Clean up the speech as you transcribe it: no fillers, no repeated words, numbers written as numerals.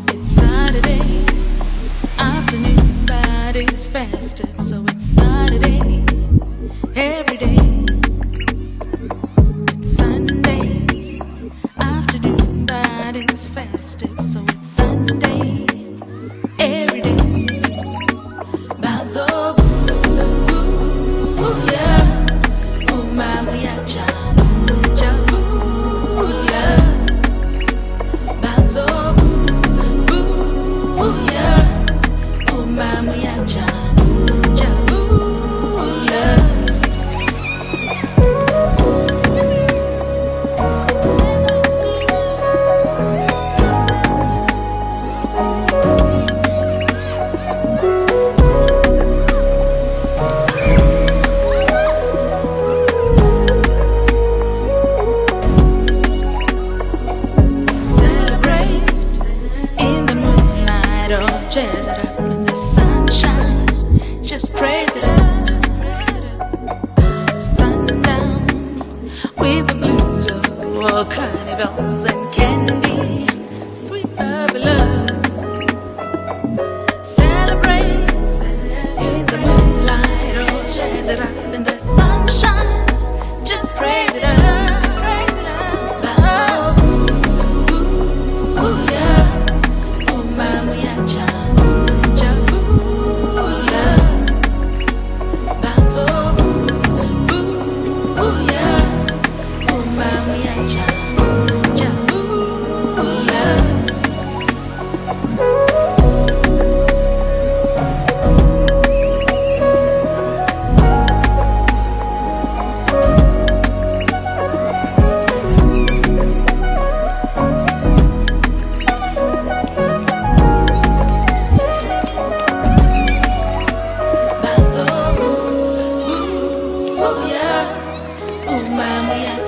It's Saturday afternoon, but it's festive, so it's Saturday every day. It's Sunday afternoon, but it's festive, so it's Sunday every day. Bounce oh, ooh, yeah. Oh my, we are jabu, jabu, love. Bounce oh, ooh, yeah. Oh my, we are jabu, jabu, love. Jazz it up in the sunshine, just praise it up, just praise it up. Sundown with the blues of carnivals and candy, sweet baby love. Celebrate in the moonlight, oh jazz it up in the sunshine, just praise it up. Oh, yeah. Oh, my, we are